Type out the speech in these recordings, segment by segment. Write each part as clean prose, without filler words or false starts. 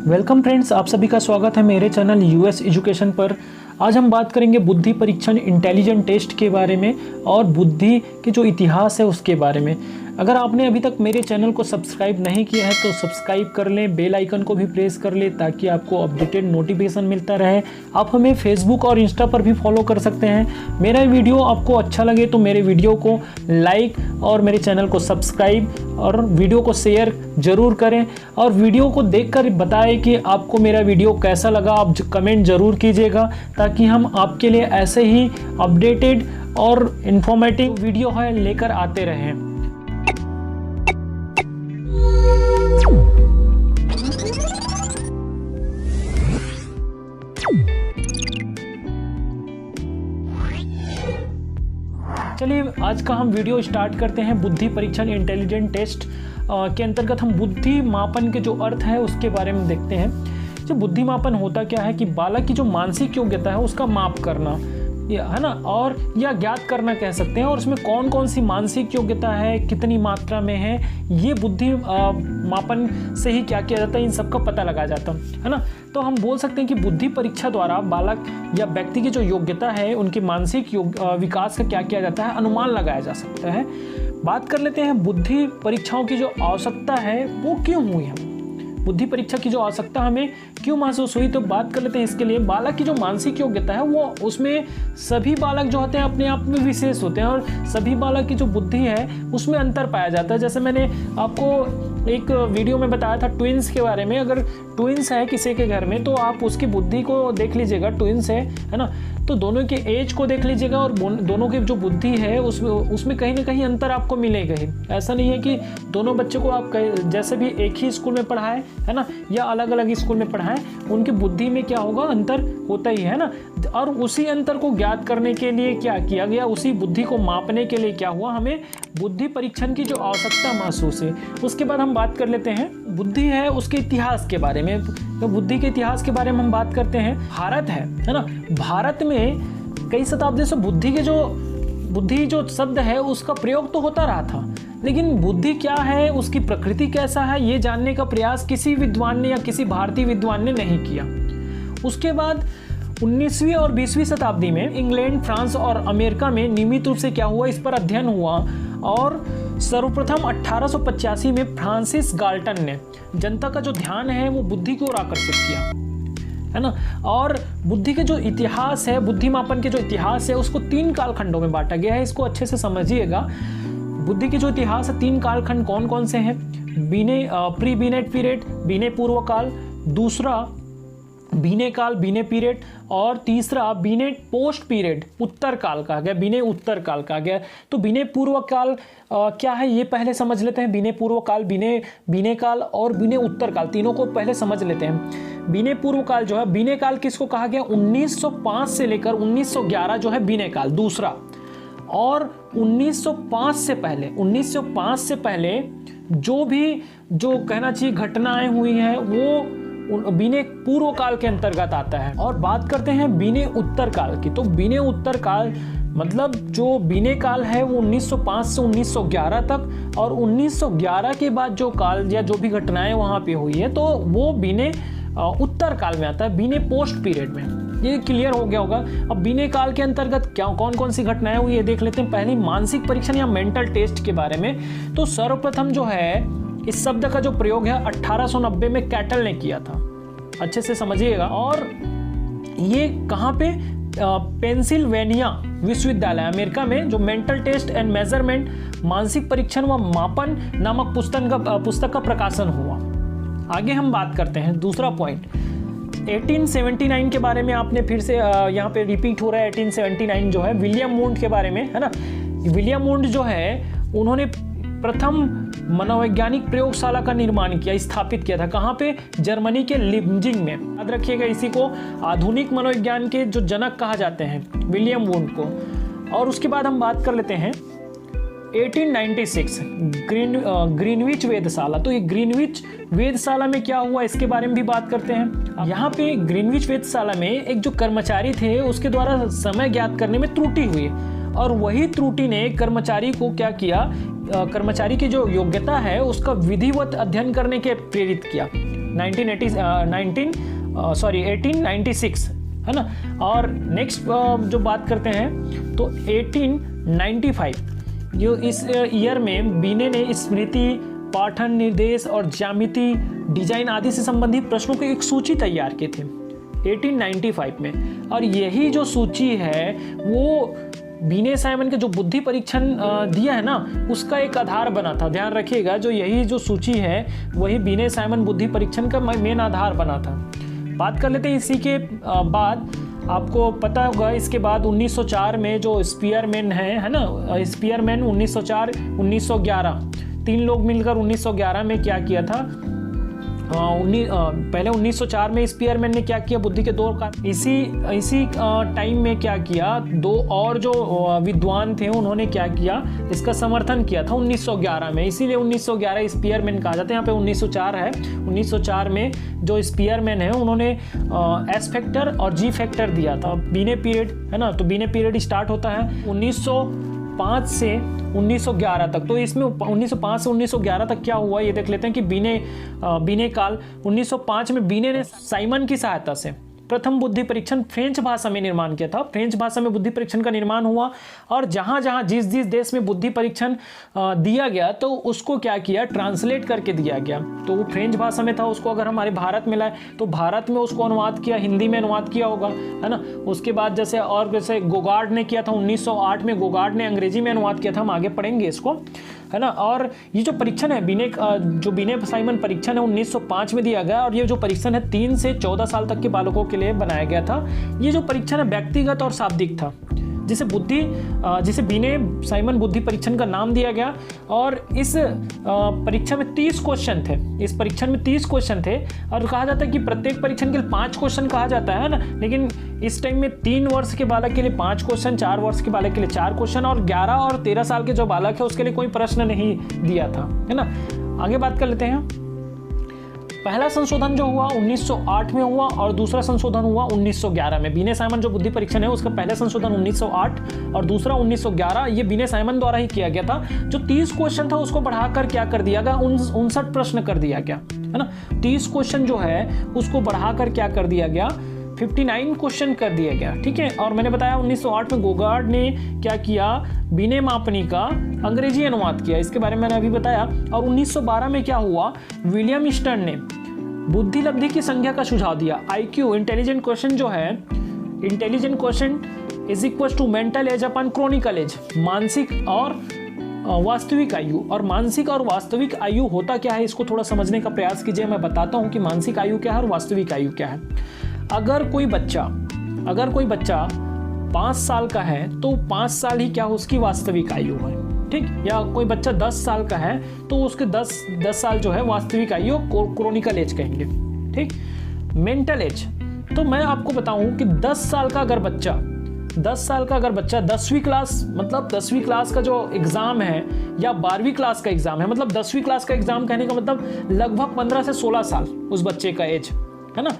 Welcome friends, आप सभी का स्वागत है मेरे चैनल यूएस एजुकेशन पर। आज हम बात करेंगे बुद्धि परीक्षण इंटेलिजेंट टेस्ट के बारे में और बुद्धि के जो इतिहास है उसके बारे में। अगर आपने अभी तक मेरे चैनल को सब्सक्राइब नहीं किया है तो सब्सक्राइब कर लें, बेल आइकन को भी प्रेस कर लें ताकि आपको अपडेटेड नोटिफिकेशन मिलता रहे। आप हमें फेसबुक और इंस्टा पर भी फॉलो कर सकते हैं। मेरा वीडियो आपको अच्छा लगे तो मेरे वीडियो को लाइक और मेरे चैनल को सब्सक्राइब और वीडियो को शेयर ज़रूर करें। और वीडियो को देखकर बताएं कि आपको मेरा वीडियो कैसा लगा। आप कमेंट ज़रूर कीजिएगा ताकि हम आपके लिए ऐसे ही अपडेटेड और इन्फॉर्मेटिव वीडियो है लेकर आते रहें। चलिए आज का हम वीडियो स्टार्ट करते हैं। बुद्धि परीक्षण इंटेलिजेंट टेस्ट के अंतर्गत हम बुद्धि मापन के जो अर्थ है उसके बारे में देखते हैं। जो बुद्धि मापन होता क्या है कि बालक की जो मानसिक योग्यता है उसका माप करना, ये है ना, और या ज्ञात करना कह सकते हैं। और उसमें कौन कौन सी मानसिक योग्यता है, कितनी मात्रा में है, ये बुद्धि मापन से ही क्या किया जाता है, इन सब का पता लगाया जाता है ना। तो हम बोल सकते हैं कि बुद्धि परीक्षा द्वारा बालक या व्यक्ति की जो योग्यता है उनकी मानसिक विकास का क्या किया जाता है, अनुमान लगाया जा सकता है। बात कर लेते हैं बुद्धि परीक्षाओं की जो आवश्यकता है वो क्यों हुई है, बुद्धि परीक्षा की जो आवश्यकता हमें क्यों महसूस हुई। तो बात कर लेते हैं इसके लिए। बालक की जो मानसिक योग्यता है वो उसमें सभी बालक जो होते हैं अपने आप में विशेष होते हैं और सभी बालक की जो बुद्धि है उसमें अंतर पाया जाता है। जैसे मैंने आपको एक वीडियो में बताया था ट्विंस के बारे में। अगर ट्विंस है किसी के घर में तो आप उसकी बुद्धि को देख लीजिएगा, ट्विंस है ना, तो दोनों के एज को देख लीजिएगा और दोनों की जो बुद्धि है उसमें कहीं ना कहीं अंतर आपको मिलेगा ही। ऐसा नहीं है कि दोनों बच्चों को आप जैसे भी एक ही स्कूल में पढ़ाएं, है ना, या अलग अलग स्कूल में पढ़ाएं, उनकी बुद्धि में क्या होगा, अंतर होता ही है ना। और उसी अंतर को ज्ञात करने के लिए क्या किया गया, उसी बुद्धि को मापने के लिए क्या हुआ, हमें बुद्धि परीक्षण की जो आवश्यकता महसूस है। उसके बाद हम बात कर लेते हैं बुद्धि है उसके इतिहास के बारे में। तो बुद्धि के इतिहास के बारे में हम बात करते हैं। भारत है ना, भारत में कई शताब्दी से बुद्धि जो शब्द है उसका प्रयोग तो होता रहा था, लेकिन बुद्धि क्या है, उसकी प्रकृति कैसा है, ये जानने का प्रयास किसी विद्वान ने या किसी भारतीय विद्वान ने नहीं किया। उसके बाद 19वीं और 20वीं शताब्दी में इंग्लैंड, फ्रांस और अमेरिका में नियमित रूप से क्या हुआ, इस पर अध्ययन हुआ। और सर्वप्रथम 1885 में फ्रांसिस गाल्टन ने जनता का जो ध्यान है वो बुद्धि की ओर आकर्षित किया, है ना। और बुद्धि के जो इतिहास है, बुद्धि मापन के जो इतिहास है उसको 3 कालखंडों में बांटा गया है। इसको अच्छे से समझिएगा। बुद्धि के जो इतिहास है 3 कालखंड कौन कौन से हैं, प्री बीनेट पीरियड, बीने पूर्व काल, दूसरा बीने काल, बीने पीरियड, और तीसरा बीने पोस्ट पीरियड, उत्तर काल कहा गया, बीने उत्तर काल कहा गया। तो बीने पूर्व काल क्या है ये पहले समझ लेते हैं। बीने पूर्व काल, बीने काल और बीने उत्तर काल, तीनों को पहले समझ लेते हैं। बीने पूर्व काल जो है, बीने काल किसको कहा गया, 1905 से लेकर 1911 जो है बीने काल दूसरा। और 1905 से पहले जो कहना चाहिए घटनाएं हुई हैं वो बीने पूर्व काल के अंतर्गत आता है। और बात करते हैं बीने उत्तर काल की। तो बीने उत्तर काल मतलब जो बीने काल है वो 1905 से 1911 तक, और 1911 के बाद जो काल या जो भी घटनाएं वहां पे हुई है तो वो बीने उत्तर काल में आता है, बीने पोस्ट पीरियड में। ये क्लियर हो गया होगा। अब बीने काल के अंतर्गत क्या कौन कौन सी घटनाएं हुई है देख लेते हैं। पहली मानसिक परीक्षण या मेंटल टेस्ट के बारे में। तो सर्वप्रथम जो है इस शब्द का जो प्रयोग है 1890 में कैटल ने किया था, अच्छे से समझिएगा। और ये कहाँ पे, पेंसिल्वेनिया विश्वविद्यालय अमेरिका में जो मेंटल टेस्ट एंड मेजरमेंट, मानसिक परीक्षण व मापन नामक पुस्तक का प्रकाशन हुआ। आगे हम बात करते हैं दूसरा पॉइंट 1879 के बारे में। आपने फिर से यहाँ पे रिपीट हो रहा है 1879 जो है विलियम वुंड के बारे में, है ना। विलियम वुंड जो है उन्होंने प्रथम मनोवैज्ञानिक प्रयोगशाला का निर्माण किया, स्थापित किया था। कहाँ पे, जर्मनी के लिप्जिंग में। याद रखिएगा, इसी को आधुनिक मनोविज्ञान के जो जनक कहा जाते हैं, विलियम वुंड को। और उसके बाद हम बात कर लेते हैं 1896 ग्रीनविच वेधशाला। तो ये ग्रीनविच वेधशाला में क्या हुआ इसके बारे में भी बात करते हैं। यहाँ पे ग्रीनविच वेधशाला में एक जो कर्मचारी थे उसके द्वारा समय ज्ञात करने में त्रुटि हुई, और वही त्रुटि ने कर्मचारी को क्या किया, कर्मचारी की जो योग्यता है उसका विधिवत अध्ययन करने के प्रेरित किया। 1896 है ना। और नेक्स्ट जो बात करते हैं तो 1895, जो इस ईयर में बीने ने स्मृति, पाठन, निर्देश और ज्यामिति, डिजाइन आदि से संबंधित प्रश्नों की एक सूची तैयार की थी 1895 में। और यही जो सूची है वो बीने साइमन के जो बुद्धि परीक्षण दिया है ना उसका एक आधार बना था। ध्यान रखिएगा, जो यही जो सूची है वही बीने साइमन बुद्धि परीक्षण का मेन आधार बना था। बात कर लेते हैं इसी के बाद, आपको पता होगा इसके बाद 1904 में जो स्पीयरमैन है ना, स्पीयरमैन 1904 1911 तीन लोग मिलकर 1911 में क्या किया था, पहले 1904 में स्पीयरमैन ने क्या किया, बुद्धि के दो का इसी टाइम में क्या किया, दो और जो विद्वान थे उन्होंने क्या किया, इसका समर्थन किया था 1911 में। इसीलिए 1911 स्पीयरमैन कहा जाता है। यहाँ पे 1904 है। 1904 में जो स्पीयरमैन है उन्होंने एस फैक्टर और जी फैक्टर दिया था। बीने पीरियड है ना, तो बीने पीरियड स्टार्ट होता है 1905 से 1911 तक। तो इसमें 1905 से 1911 तक क्या हुआ ये देख लेते हैं कि बीने काल 1905 में बीने ने साइमन की सहायता से प्रथम बुद्धि परीक्षण फ्रेंच भाषा में निर्माण किया था। फ्रेंच भाषा में बुद्धि परीक्षण का निर्माण हुआ और जहां जहां जिस देश में बुद्धि परीक्षण दिया गया तो उसको क्या किया, ट्रांसलेट करके दिया गया। तो वो फ्रेंच भाषा में था, उसको अगर हमारे भारत में लाए तो भारत में उसको अनुवाद किया, हिंदी में अनुवाद किया होगा, है ना। उसके बाद जैसे गोगार्ड ने किया था 1908 में, गोगार्ड ने अंग्रेजी में अनुवाद किया था, हम आगे पढ़ेंगे इसको, है ना। और ये जो परीक्षण है बीने साइमन परीक्षण है 1905 में दिया गया और ये जो परीक्षण है 3 से 14 साल तक के बालकों के लिए बनाया गया था। ये जो परीक्षण है व्यक्तिगत और शाब्दिक था, जिसे बीने साइमन बुद्धि परीक्षण का नाम दिया गया। और इस परीक्षा में 30 क्वेश्चन थे। इस परीक्षण में 30 क्वेश्चन थे और कहा जाता है कि प्रत्येक परीक्षण के लिए 5 क्वेश्चन कहा जाता है ना, लेकिन इस टाइम में 3 वर्ष के बालक के लिए 5 क्वेश्चन, 4 वर्ष के बालक के लिए 4 क्वेश्चन और 11 और 13 साल के जो बालक है उसके लिए कोई प्रश्न नहीं दिया था, है ना। आगे बात कर लेते हैं। पहला संशोधन जो हुआ 1908 में हुआ और दूसरा संशोधन हुआ 1911 में। बीने साइमन जो बुद्धि परीक्षण है उसका पहला संशोधन 1908 और दूसरा 1911। ये बीने साइमन द्वारा ही किया गया था। जो 30 क्वेश्चन था उसको बढ़ाकर क्या कर दिया गया, 59 प्रश्न कर दिया गया, है ना। 30 क्वेश्चन जो है उसको बढ़ाकर क्या कर दिया गया, 59 क्वेश्चन कर दिया गया, ठीक है। और मैंने बताया 1908 में गोगार्ड ने क्या किया, बीने मापनी का अंग्रेजी अनुवाद किया, इसके बारे में मैंने अभी बताया। और 1912 में क्या हुआ, विलियम स्टर्न ने बुद्धि लब्धि की संख्या का सुझाव दिया। IQ इंटेलिजेंट क्वेश्चन जो है, intelligent question is equal to mental age upon chronicle age, मानसिक और वास्तविक आयु। और मानसिक और वास्तविक आयु होता क्या है इसको थोड़ा समझने का प्रयास कीजिए। मैं बताता हूं कि मानसिक आयु क्या है और वास्तविक आयु क्या है। अगर कोई बच्चा 5 साल का है तो 5 साल ही क्या उसकी वास्तविक आयु है, ठीक। या कोई बच्चा 10 साल का है तो उसके 10 साल जो है वास्तविक आयु क्रोनिकल एज कहेंगे, ठीक। मेंटल एज, तो मैं आपको बताऊं कि 10 साल का अगर बच्चा 10वीं क्लास, मतलब 10वीं क्लास का जो एग्जाम है या 12वीं क्लास का एग्जाम है, मतलब 10वीं क्लास का एग्जाम कहने का मतलब लगभग 15 से 16 साल उस बच्चे का एज है ना।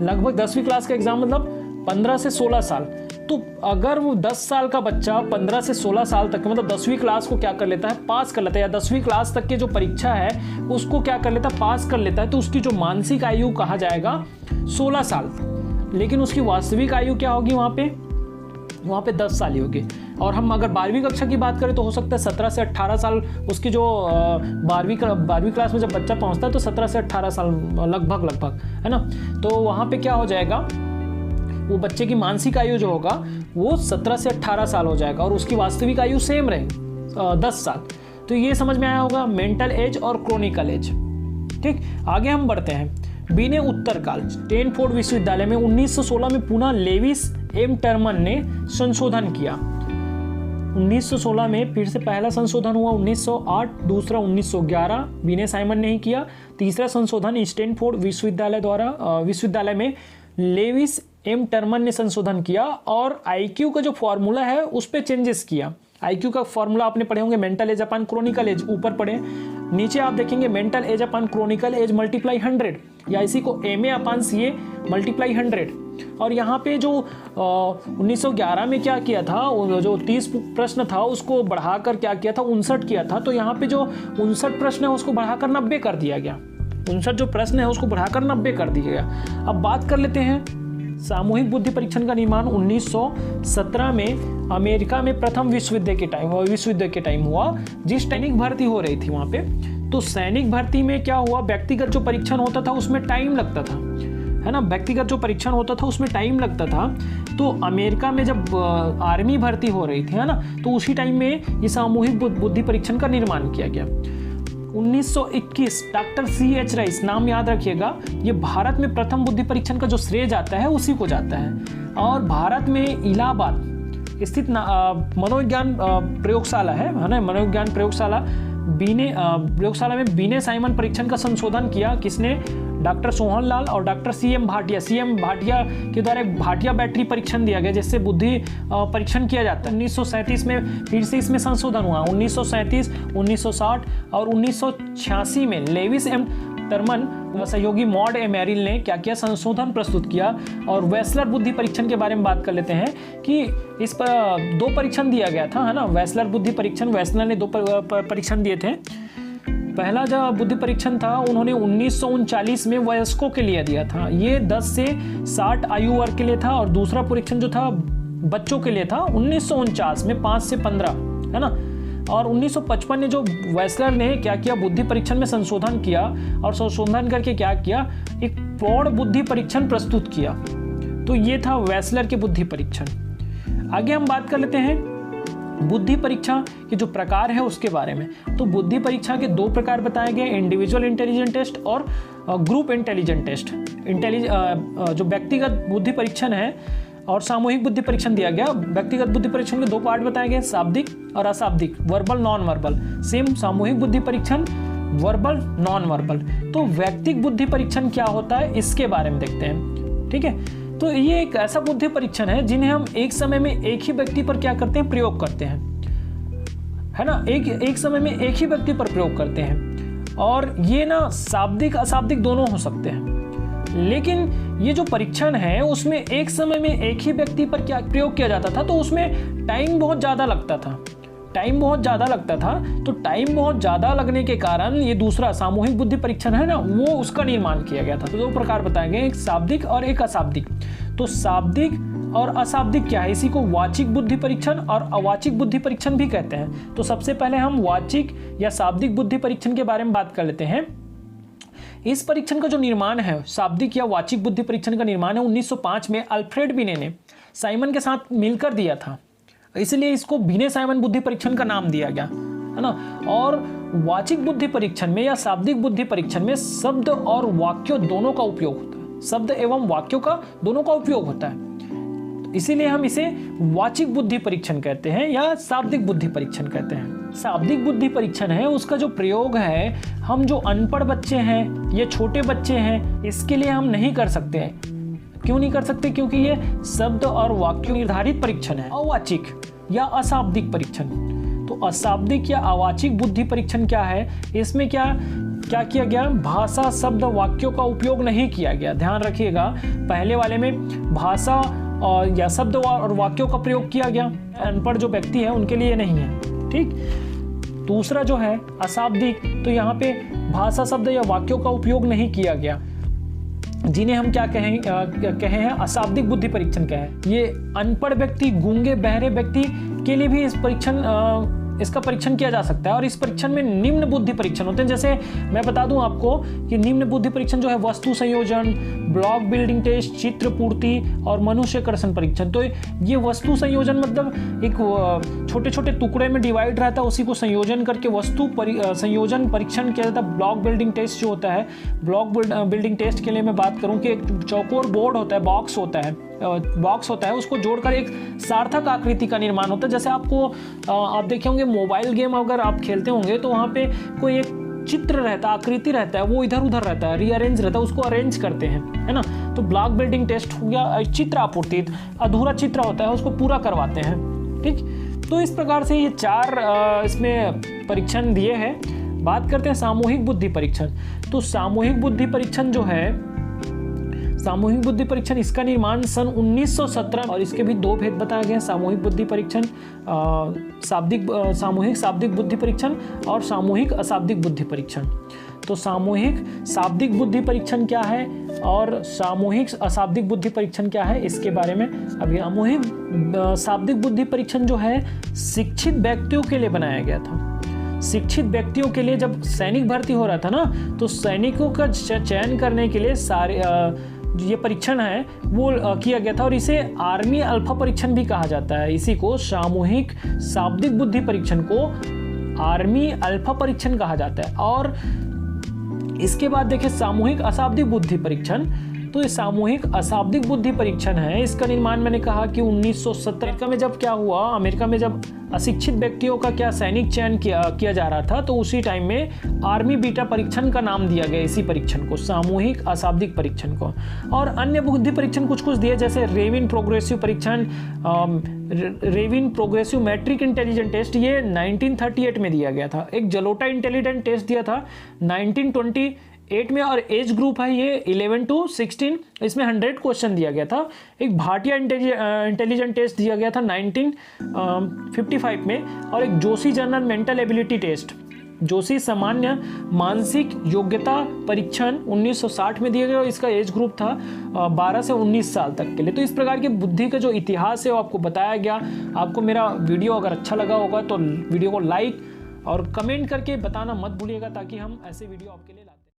लगभग 10वीं क्लास का एग्जाम मतलब 15 से 16 साल। तो अगर वो 10 साल का बच्चा 15 से 16 साल तक मतलब 10वीं क्लास को क्या कर लेता है, पास कर लेता है, या 10वीं क्लास तक के जो परीक्षा है उसको क्या कर लेता है, पास कर लेता है, तो उसकी जो मानसिक आयु कहा जाएगा 16 साल। लेकिन उसकी वास्तविक आयु क्या होगी, वहाँ पे 10 साल ही होगी। और हम अगर 12वीं कक्षा की बात करें तो हो सकता है 17 से 18 साल उसकी जो 12वीं क्लास में जब बच्चा पहुँचता है तो 17 से 18 साल लगभग, है ना। तो वहाँ पे क्या हो जाएगा, वो बच्चे की मानसिक आयु जो होगा वो 17 से 18 साल हो जाएगा और उसकी वास्तविक आयु सेम रहेगी 10 साल। तो ये समझ में आया होगा मेंटल एज और क्रोनिकल एज, ठीक। आगे हम बढ़ते हैं। बीने उत्तर काल, स्टैनफोर्ड विश्वविद्यालय में 1916 में पुनः लेविस एम टर्मन ने संशोधन किया। 1916 में फिर से पहला संशोधन हुआ 1908, दूसरा 1911 बीने साइमन ने ही किया। तीसरा संशोधन स्टैनफोर्ड विश्वविद्यालय में लेविस एम टर्मन ने संशोधन किया और IQ का जो फॉर्मूला है उस पर चेंजेस किया। IQ का फॉर्मूला आपने पढ़े होंगे, mental age upon chronicle age, ऊपर पढ़े। नीचे आप देखेंगे mental age upon chronicle age multiply 100, या इसी को MA अपॉन CA मल्टीप्लाई 100। और यहाँ पे जो 1911 में क्या किया था, जो 30 प्रश्न था उसको बढ़ाकर क्या किया था, 59 किया था। तो यहाँ पे जो 59 प्रश्न है उसको बढ़ाकर 90 कर दिया गया। 59 जो प्रश्न है उसको बढ़ाकर 90 कर दिया गया। अब बात कर लेते हैं सामूहिक बुद्धि परीक्षण का निर्माण 1917 में अमेरिका में प्रथम विश्व युद्ध के टाइम हुआ, जिस सैनिक भर्ती हो रही थी वहाँ पे। तो सैनिक भर्ती में क्या हुआ, व्यक्तिगत जो परीक्षण होता था उसमें टाइम लगता था, है ना, व्यक्तिगत जो परीक्षण होता था उसमें टाइम लगता था। तो अमेरिका में जब आर्मी भर्ती हो रही थी, है ना, तो उसी टाइम में ये सामूहिक बुद्धि परीक्षण का निर्माण किया गया। 1921 डॉक्टर C.H. राइस, नाम याद रखिएगा, ये भारत में प्रथम बुद्धि परीक्षण का जो श्रेय जाता है उसी को जाता है। और भारत में इलाहाबाद स्थित मनोविज्ञान प्रयोगशाला है ना, मनोविज्ञान प्रयोगशाला में बीने साइमन परीक्षण का संशोधन किया। किसने? डॉक्टर सोहनलाल और डॉक्टर C.M. भाटिया के द्वारा एक भाटिया बैटरी परीक्षण दिया गया, जिससे बुद्धि परीक्षण किया जाता है। 1937 में फिर से इसमें संशोधन हुआ। 1937, 1960 और 1986 में लेविस एम टर्मन सहयोगी मॉड ए मेरिल ने क्या किया, संशोधन प्रस्तुत किया। और वेस्लर बुद्धि परीक्षण के बारे में बात कर लेते हैं कि इस पर 2 परीक्षण दिया गया था, है ना, वेस्लर बुद्धि परीक्षण। वेस्लर ने 2 परीक्षण दिए थे। पहला जो बुद्धि परीक्षण था उन्होंने 1939 में वयस्कों के लिए दिया था, ये 10 से 60 आयु वर्ग के लिए था। और दूसरा परीक्षण जो था बच्चों के लिए था 1949 में 5 से 15, है ना। और 1955 में जो वेस्लर ने क्या किया, बुद्धि परीक्षण में संशोधन किया और संशोधन करके क्या किया, एक प्रौढ़ बुद्धि परीक्षण प्रस्तुत किया। तो ये था वेस्लर के बुद्धि परीक्षण। आगे हम बात कर लेते हैं बुद्धि परीक्षा के जो प्रकार है उसके बारे में। तो बुद्धि परीक्षा के 2 प्रकार बताए गए, इंडिविजुअल इंटेलिजेंट टेस्ट और ग्रुप इंटेलिजेंट टेस्ट। जो व्यक्तिगत बुद्धि परीक्षण है और सामूहिक बुद्धि परीक्षण दिया गया। व्यक्तिगत बुद्धि परीक्षण के 2 पार्ट बताए गए, शाब्दिक और अशाब्दिक, वर्बल नॉन वर्बल। सेम सामूहिक बुद्धि परीक्षण वर्बल नॉन वर्बल। तो व्यक्तिगत बुद्धि परीक्षण क्या होता है इसके बारे में देखते हैं, ठीक है। तो ये एक ऐसा बुद्धि परीक्षण है जिन्हें हम एक समय में एक ही व्यक्ति पर क्या करते हैं, प्रयोग करते हैं, है ना, एक समय में एक ही व्यक्ति पर प्रयोग करते हैं। और ये ना शाब्दिक अशाब्दिक दोनों हो सकते हैं। लेकिन ये जो परीक्षण है उसमें एक समय में एक ही व्यक्ति पर क्या प्रयोग किया जाता था, तो उसमें टाइम बहुत ज़्यादा लगता था। तो टाइम बहुत ज़्यादा लगने के कारण ये दूसरा सामूहिक बुद्धि परीक्षण है ना, वो उसका निर्माण किया गया था। तो 2 प्रकार बताए गए, एक शाब्दिक और एक अशाब्दिक। तो शाब्दिक और अशाब्दिक क्या है, इसी को वाचिक बुद्धि परीक्षण और अवाचिक बुद्धि परीक्षण भी कहते हैं। तो सबसे पहले हम वाचिक या शाब्दिक बुद्धि परीक्षण के बारे में बात कर लेते हैं। इस परीक्षण का जो निर्माण है, शाब्दिक या वाचिक बुद्धि परीक्षण का निर्माण है 1905 में अल्फ्रेड बिने ने साइमन के साथ मिलकर दिया था, इसलिए इसको बिने साइमन बुद्धि परीक्षण का नाम दिया गया, है ना। और वाचिक बुद्धि परीक्षण में या शाब्दिक बुद्धि परीक्षण में शब्द और वाक्यों दोनों का उपयोग होता है, शब्द एवं वाक्यों का दोनों का उपयोग होता है। इसीलिए हम इसे वाचिक बुद्धि परीक्षण कहते हैं या शाब्दिक बुद्धि परीक्षण कहते हैं। शाब्दिक बुद्धि परीक्षण है उसका जो प्रयोग है, हम जो अनपढ़ बच्चे हैं, ये छोटे बच्चे हैं, इसके लिए हम नहीं कर सकते हैं। क्यों नहीं कर सकते? क्योंकि ये शब्द और वाक्य निर्धारित परीक्षण है। अवाचिक या अशाब्दिक परीक्षण। तो अशाब्दिक या अवाचिक बुद्धि परीक्षण क्या है, इसमें क्या किया गया, भाषा शब्द वाक्यों का उपयोग नहीं किया गया। ध्यान रखिएगा, पहले वाले में भाषा और या शब्द और वाक्यों का प्रयोग किया गया, अनपढ़ जो व्यक्ति है उनके लिए नहीं है, ठीक। दूसरा जो है अशाब्दिक, तो यहाँ पे भाषा शब्द या वाक्यों का उपयोग नहीं किया गया, जिन्हें हम क्या कहे हैं, अशाब्दिक बुद्धि परीक्षण कहे। ये अनपढ़ व्यक्ति, गूंगे बहरे व्यक्ति के लिए भी इसका परीक्षण किया जा सकता है। और इस परीक्षण में निम्न बुद्धि परीक्षण होते हैं। जैसे मैं बता दूं आपको कि निम्न बुद्धि परीक्षण जो है, वस्तु संयोजन, ब्लॉक बिल्डिंग टेस्ट, चित्र पूर्ति और मनुष्यकर्षण परीक्षण। तो ये वस्तु संयोजन मतलब एक छोटे छोटे टुकड़े में डिवाइड रहता है, उसी को संयोजन करके वस्तु संयोजन परीक्षण किया जाता है। ब्लॉक बिल्डिंग टेस्ट जो होता है, ब्लॉक बिल्डिंग टेस्ट के लिए मैं बात करूं कि एक चौकोर बोर्ड होता है, बॉक्स होता है, उसको जोड़कर एक सार्थक आकृति का निर्माण होता है। जैसे आप देखे होंगे मोबाइल गेम अगर आप खेलते होंगे तो वहाँ पे कोई एक चित्र रहता है, आकृति रहता है, वो इधर उधर रहता है, रीअरेंज रहता है, उसको अरेंज करते हैं, है ना। तो ब्लॉक बिल्डिंग टेस्ट हो गया। चित्र आपूर्ति, अधूरा चित्र होता है उसको पूरा करवाते हैं, ठीक। तो इस प्रकार से ये 4 इसमें परीक्षण दिए हैं। बात करते हैं सामूहिक बुद्धि परीक्षण। तो सामूहिक बुद्धि परीक्षण जो है, सामूहिक बुद्धि परीक्षण, इसका निर्माण सन 1917 और इसके भी 2 भेद बताए गए हैं। सामूहिक बुद्धि परीक्षण, सामूहिक शाब्दिक बुद्धि परीक्षण और सामूहिक अशाब्दिक बुद्धि परीक्षण। तो सामूहिक शाब्दिक बुद्धि परीक्षण क्या है और सामूहिक अशाब्दिक बुद्धि परीक्षण क्या है, इसके बारे में अभी। सामूहिक शाब्दिक बुद्धि परीक्षण जो है शिक्षित व्यक्तियों के लिए बनाया गया था। शिक्षित व्यक्तियों के लिए जब सैनिक भर्ती हो रहा था ना, तो सैनिकों का चयन करने के लिए सारे ये परीक्षण है वो किया गया था, और इसे आर्मी अल्फा परीक्षण भी कहा जाता है। इसी को सामूहिक शाब्दिक बुद्धि परीक्षण को आर्मी अल्फा परीक्षण कहा जाता है। और इसके बाद देखिए सामूहिक अशाब्दिक बुद्धि परीक्षण। तो ये सामूहिक अशाब्दिक बुद्धि परीक्षण है, इसका निर्माण मैंने कहा कि 1970 में जब क्या हुआ, अमेरिका में जब अशिक्षित व्यक्तियों का क्या सैनिक चयन किया जा रहा था, तो उसी टाइम में आर्मी बीटा परीक्षण का नाम दिया गया इसी परीक्षण को, सामूहिक अशाब्दिक परीक्षण को। और अन्य बुद्धि परीक्षण कुछ दिए, जैसे रेविन प्रोग्रेसिव परीक्षण, रेविन प्रोग्रेसिव मैट्रिक इंटेलिजेंट टेस्ट, ये 1938 में दिया गया था। एक जलोटा इंटेलिजेंट टेस्ट दिया था 1928 में, और एज ग्रुप है ये 11 to 16, इसमें 100 क्वेश्चन दिया गया था। एक भाटिया इंटेलिजेंट टेस्ट दिया गया था 1955 में, और एक Joshi general mental ability test, Joshi सामान्य मानसिक योग्यता परीक्षण 1960 में दिया गया, और इसका एज ग्रुप था 12 से 19 साल तक के लिए। तो इस प्रकार की बुद्धि का जो इतिहास है वो आपको बताया गया। आपको मेरा वीडियो अगर अच्छा लगा होगा तो वीडियो को लाइक और कमेंट करके बताना मत भूलिएगा, ताकि हम ऐसे वीडियो आपके लिए